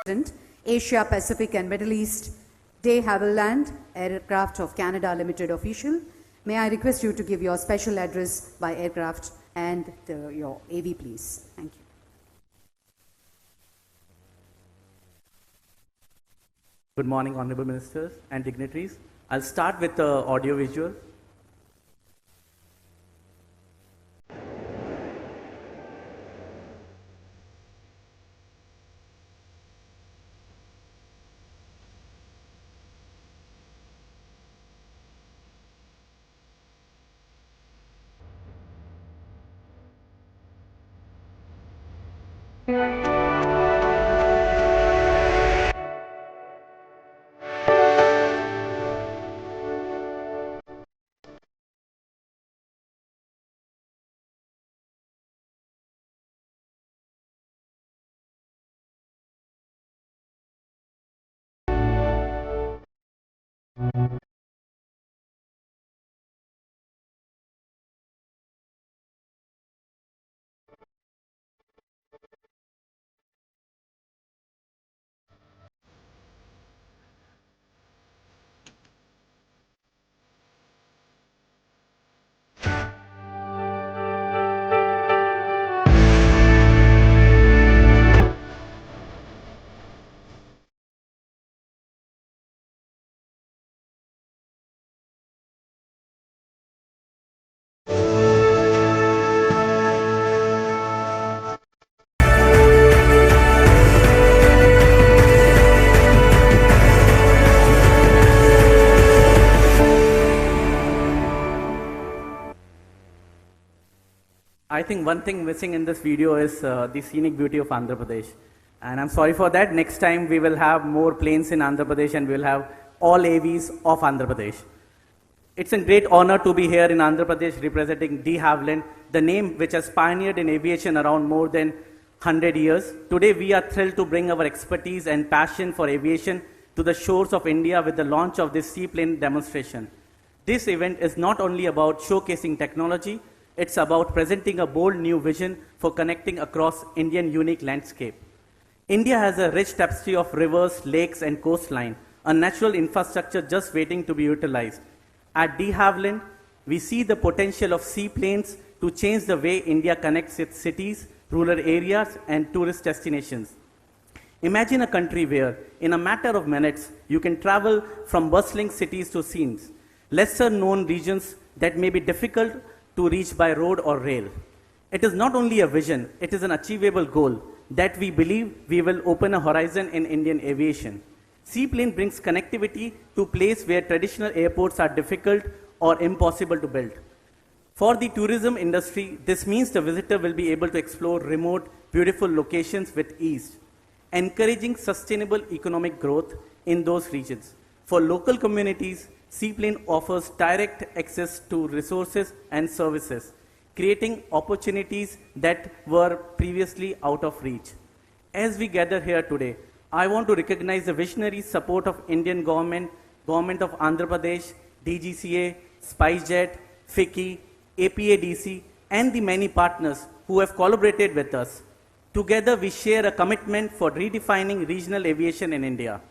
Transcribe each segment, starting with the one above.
President, Asia Pacific and Middle East, de Havilland Aircraft of Canada Limited official. May I request you to give your special address by aircraft and your AV, please. Thank you. Good morning, Honorable Ministers and dignitaries. I'll start with the audio-visual. I think one thing missing in this video is the scenic beauty of Andhra Pradesh. And I'm sorry for that. Next time we will have more planes in Andhra Pradesh and we will have all AVs of Andhra Pradesh. It's a great honor to be here in Andhra Pradesh representing de Havilland, the name which has pioneered in aviation around more than 100 years. Today we are thrilled to bring our expertise and passion for aviation to the shores of India with the launch of this seaplane demonstration. This event is not only about showcasing technology, it's about presenting a bold new vision for connecting across Indian unique landscape. India has a rich tapestry of rivers, lakes, and coastline, a natural infrastructure just waiting to be utilized. At de Havilland, we see the potential of seaplanes to change the way India connects its cities, rural areas, and tourist destinations. Imagine a country where, in a matter of minutes, you can travel from bustling cities to scenes, lesser known regions that may be difficult to reach by road or rail. It is not only a vision, it is an achievable goal that we believe we will open a horizon in Indian aviation. Seaplane brings connectivity to places where traditional airports are difficult or impossible to build. For the tourism industry, this means the visitor will be able to explore remote, beautiful locations with ease, encouraging sustainable economic growth in those regions. For local communities, seaplane offers direct access to resources and services, creating opportunities that were previously out of reach. As we gather here today, I want to recognize the visionary support of Indian government of Andhra Pradesh, DGCA, SpiceJet, FICCI, APADC, and the many partners who have collaborated with us. Together, we share a commitment for redefining regional aviation in India,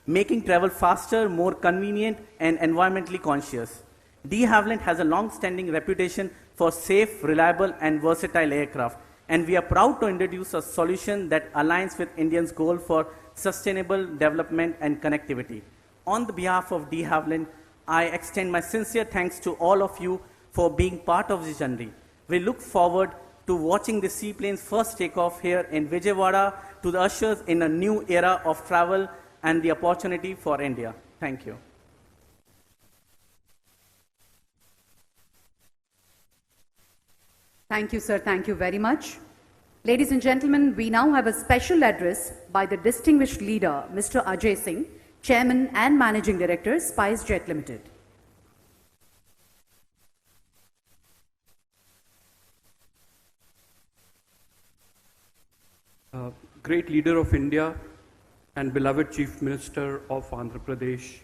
making travel faster, more convenient, and environmentally conscious. De Havilland has a long-standing reputation for safe, reliable, and versatile aircraft, and we are proud to introduce a solution that aligns with Indians' goal for sustainable development and connectivity. On the behalf of de Havilland, I extend my sincere thanks to all of you for being part of this journey. We look forward to watching the seaplanes first take off here in Vijayawada to the ushers in a new era of travel and the opportunity for India. Thank you. Thank you, sir. Thank you very much. Ladies and gentlemen, we now have a special address by the distinguished leader, Mr. Ajay Singh, Chairman and Managing Director, SpiceJet Limited. Great leader of India and beloved Chief Minister of Andhra Pradesh,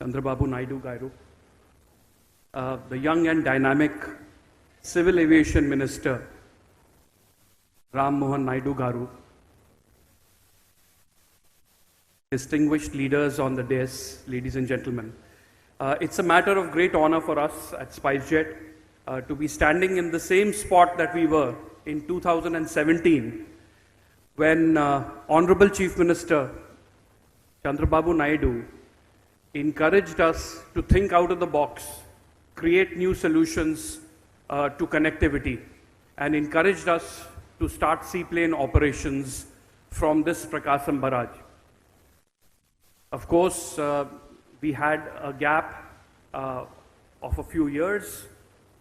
Chandrababu Naidu Garu, the young and dynamic Civil Aviation Minister, Ram Mohan Naidu Garu, distinguished leaders on the dais, ladies and gentlemen. It's a matter of great honor for us at SpiceJet to be standing in the same spot that we were in 2017 when Honorable Chief Minister Chandrababu Naidu encouraged us to think out of the box, create new solutions to connectivity, and encouraged us to start seaplane operations from this Prakasam barrage. Of course, we had a gap of a few years,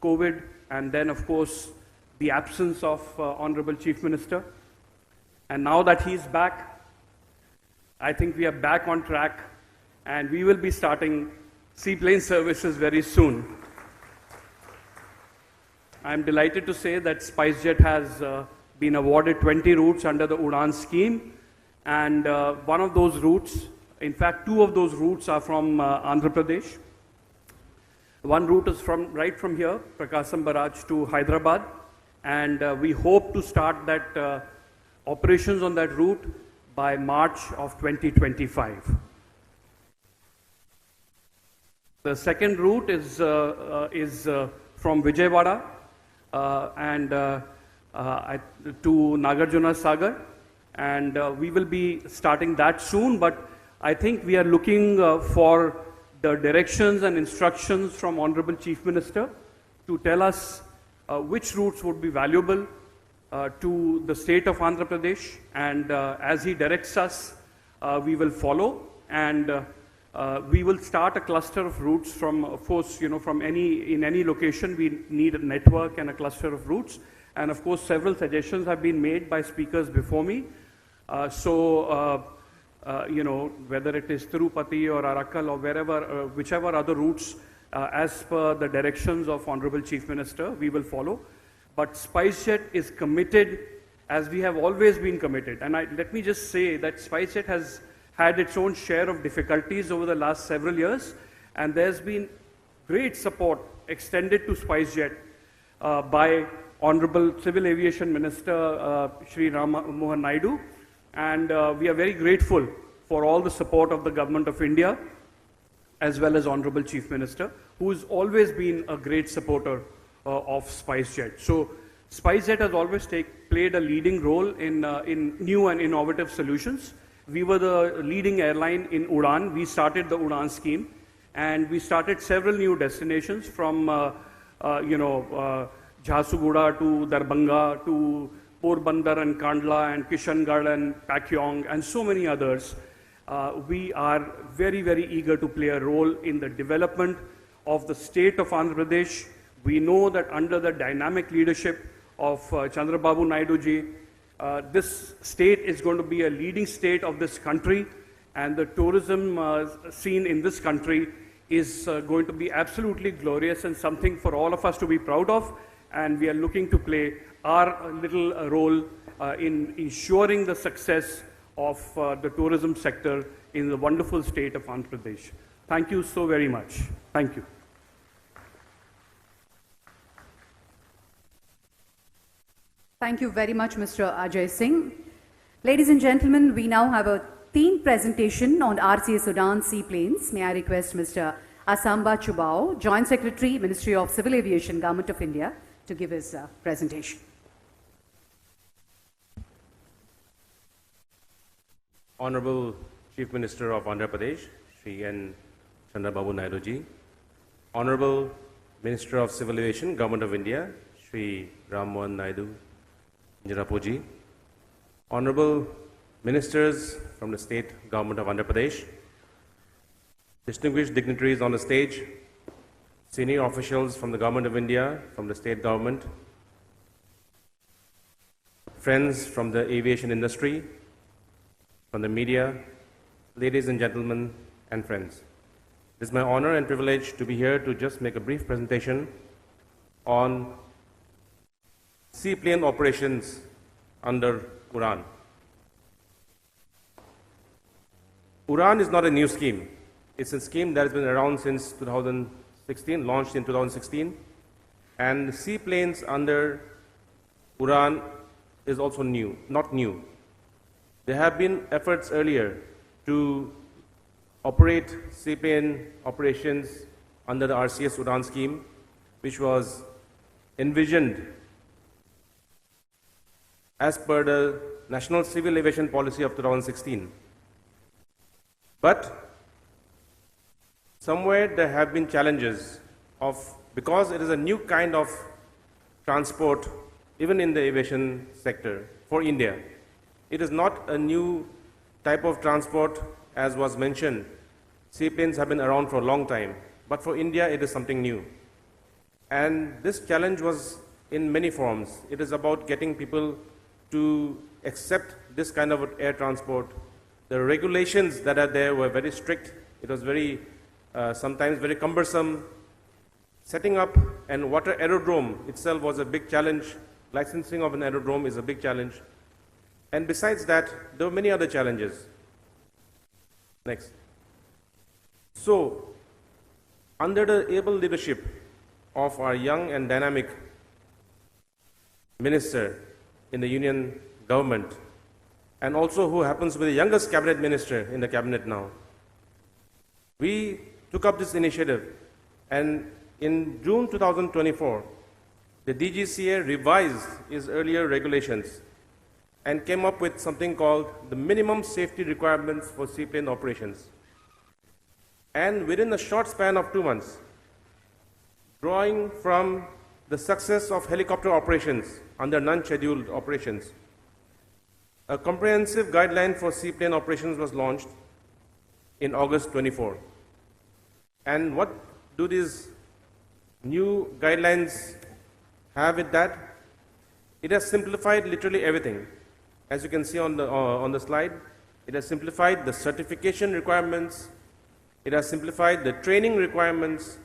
COVID, and then of course the absence of Honorable Chief Minister. And now that he's back, I think we are back on track, and we will be starting seaplane services very soon. I'm delighted to say that SpiceJet has been awarded 20 routes under the UDAN scheme, and one of those routes, in fact, two of those routes are from Andhra Pradesh. One route is right from here, Prakasam Barrage to Hyderabad, and we hope to start that operations on that route by March of 2025. The second route is from Vijayawada to Nagarjuna Sagar, and we will be starting that soon, but I think we are looking for the directions and instructions from Honorable Chief Minister to tell us which routes would be valuable to the state of Andhra Pradesh, and as he directs us, we will follow, and we will start a cluster of routes from, of course, from in any location we need a network and a cluster of routes, and of course several suggestions have been made by speakers before me. Whether it is Tirupati or Arakkal or wherever, whichever other routes, as per the directions of Honorable Chief Minister, we will follow. But SpiceJet is committed, as we have always been committed. And let me just say that SpiceJet has had its own share of difficulties over the last several years, and there's been great support extended to SpiceJet by Honorable Civil Aviation Minister Shri Ram Mohan Naidu. And we are very grateful for all the support of the Government of India, as well as Honorable Chief Minister, who has always been a great supporter of SpiceJet. So SpiceJet has always played a leading role in new and innovative solutions. We were the leading airline in UDAN. We started the UDAN scheme, and we started several new destinations from Jharsuguda to Darbhanga to Porbandar and Kandla and Kishangarh and Pakyong and so many others. We are very, very eager to play a role in the development of the state of Andhra Pradesh. We know that under the dynamic leadership of Chandrababu Naidu ji, this state is going to be a leading state of this country, and the tourism scene in this country is going to be absolutely glorious and something for all of us to be proud of, and we are looking to play our little role in ensuring the success of the tourism sector in the wonderful state of Andhra Pradesh. Thank you so very much. Thank you. Thank you very much, Mr. Ajay Singh. Ladies and gentlemen, we now have a theme presentation on RCS UDAN seaplanes. May I request Mr. Asamba Chubao, Joint Secretary, Ministry of Civil Aviation, Government of India, to give his presentation. Honorable Chief Minister of Andhra Pradesh, Shri N. Chandrababu Naidu ji, Honorable Minister of Civil Aviation, Government of India, Shri Ram Mohan Naidu ji, Honorable Ministers from the State Government of Andhra Pradesh, distinguished dignitaries on the stage, senior officials from the Government of India, from the State Government, friends from the aviation industry, from the media, ladies and gentlemen, and friends. It is my honor and privilege to be here to just make a brief presentation on seaplane operations under UDAN. UDAN is not a new scheme. It's a scheme that has been around since 2016, launched in 2016. And seaplanes under UDAN is also new, not new. There have been efforts earlier to operate seaplane operations under the RCS Udan scheme, which was envisioned as per the National Civil Aviation Policy of 2016. But somewhere there have been challenges because it is a new kind of transport, even in the aviation sector for India. It is not a new type of transport, as was mentioned. Seaplanes have been around for a long time, but for India it is something new. And this challenge was in many forms. It is about getting people to accept this kind of air transport. The regulations that are there were very strict. It was very, sometimes very cumbersome. Setting up an water aerodrome itself was a big challenge. Licensing of an aerodrome is a big challenge. And besides that, there were many other challenges. Next. So, under the able leadership of our young and dynamic minister in the union government, and also who happens to be the youngest cabinet minister in the cabinet now, we took up this initiative, and in June 2024, the DGCA revised its earlier regulations and came up with something called the minimum safety requirements for seaplane operations. And within a short span of 2 months, drawing from the success of helicopter operations under non-scheduled operations, a comprehensive guideline for seaplane operations was launched in August 24. And what do these new guidelines have with that? It has simplified literally everything. As you can see on the slide, it has simplified the certification requirements, it has simplified the training requirements,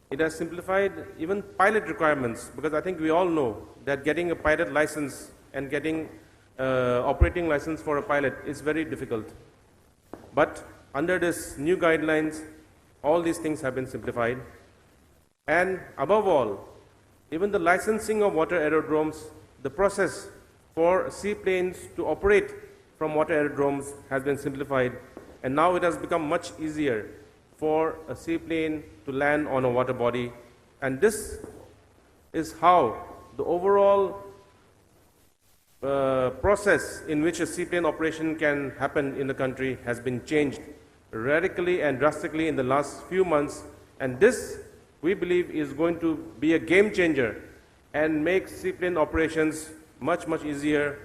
it has simplified even pilot requirements, because I think we all know that getting a pilot license and getting operating license for a pilot is very difficult. But under this new guidelines, all these things have been simplified. And above all, even the licensing of water aerodromes, the process for seaplanes to operate from water aerodromes has been simplified, and now it has become much easier for a seaplane to land on a water body. And this is how the overall process in which a seaplane operation can happen in the country has been changed radically and drastically in the last few months. And this, we believe, is going to be a game changer and make seaplane operations much, much easier,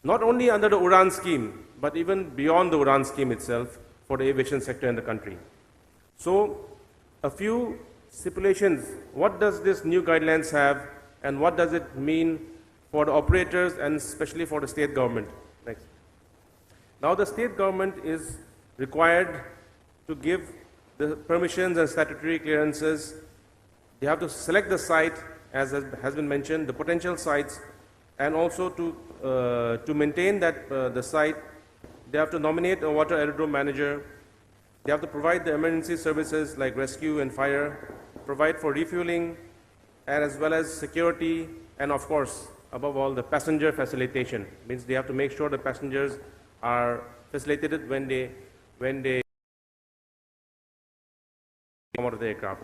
not only under the Udan scheme, but even beyond the Udan scheme itself for the aviation sector in the country. So, a few stipulations. What does this new guidelines have, and what does it mean for the operators and especially for the state government? Next. Now, the state government is required to give the permissions and statutory clearances. They have to select the site, as has been mentioned, the potential sites, and also to maintain that the site, they have to nominate a water aerodrome manager. They have to provide the emergency services like rescue and fire, provide for refueling, and as well as security, and of course, above all, the passenger facilitation. Means they have to make sure the passengers are facilitated when they come out of the aircraft.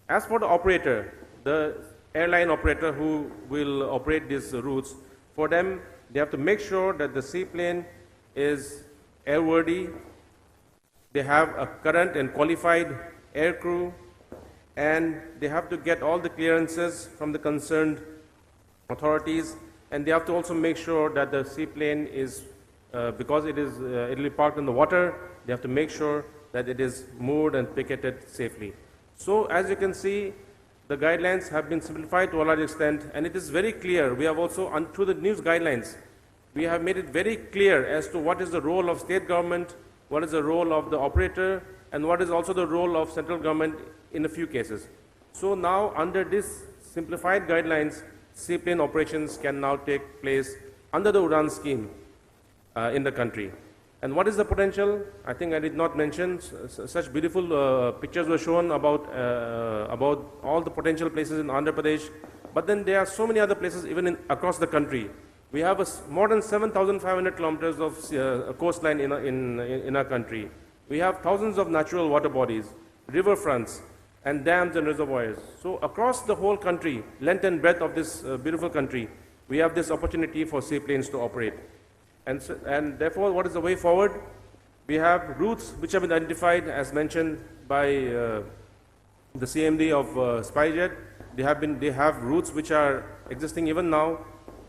As for the operator, the airline operator who will operate these routes, for them, they have to make sure that the seaplane is airworthy, they have a current and qualified air crew, and they have to get all the clearances from the concerned authorities, and they have to also make sure that the seaplane is, because it will be parked in the water, they have to make sure that it is moored and picketed safely. So, as you can see, the guidelines have been simplified to a large extent, and it is very clear. We have also, through the news guidelines, we have made it very clear as to what is the role of state government, what is the role of the operator, and what is also the role of central government in a few cases. So now, under this simplified guidelines, seaplane operations can now take place under the Udan scheme in the country. And what is the potential? I think I did not mention. Such beautiful pictures were shown about all the potential places in Andhra Pradesh. But then there are so many other places even across the country We have more than 7,500 kilometers of coastline in our country. We have thousands of natural water bodies, river fronts, and dams and reservoirs. So across the whole country, length and breadth of this beautiful country, we have this opportunity for seaplanes to operate. And therefore, what is the way forward? We have routes which have been identified, as mentioned by the CMD of SpiceJet. They have routes which are existing even now,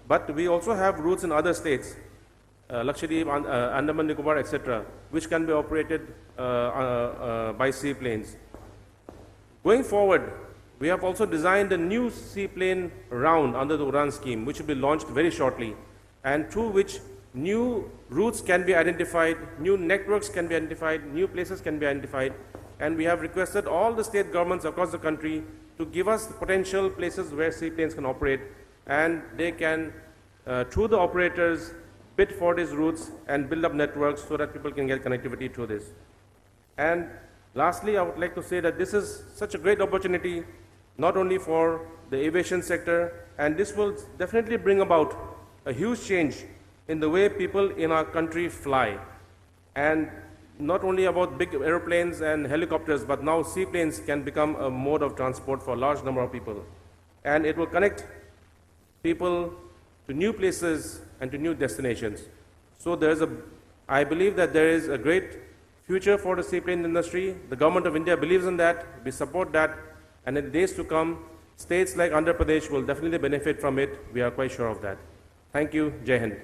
but we also have routes in other states, Lakshadweep, Andaman Nicobar, etc., which can be operated by seaplanes. Going forward, we have also designed a new seaplane round under the UDAN scheme, which will be launched very shortly, and through which new routes can be identified, new networks can be identified, new places can be identified, and we have requested all the state governments across the country to give us the potential places where seaplanes can operate, and they can, through the operators, bid for these routes and build up networks so that people can get connectivity through this. And lastly, I would like to say that this is such a great opportunity, not only for the aviation sector, and this will definitely bring about a huge change in the way people in our country fly. And not only about big airplanes and helicopters, but now seaplanes can become a mode of transport for a large number of people. And it will connect people to new places and to new destinations. So I believe that there is a great future for the seaplane industry. The government of India believes in that, we support that, and in days to come, states like Andhra Pradesh will definitely benefit from it. We are quite sure of that. Thank you. Jai Hind.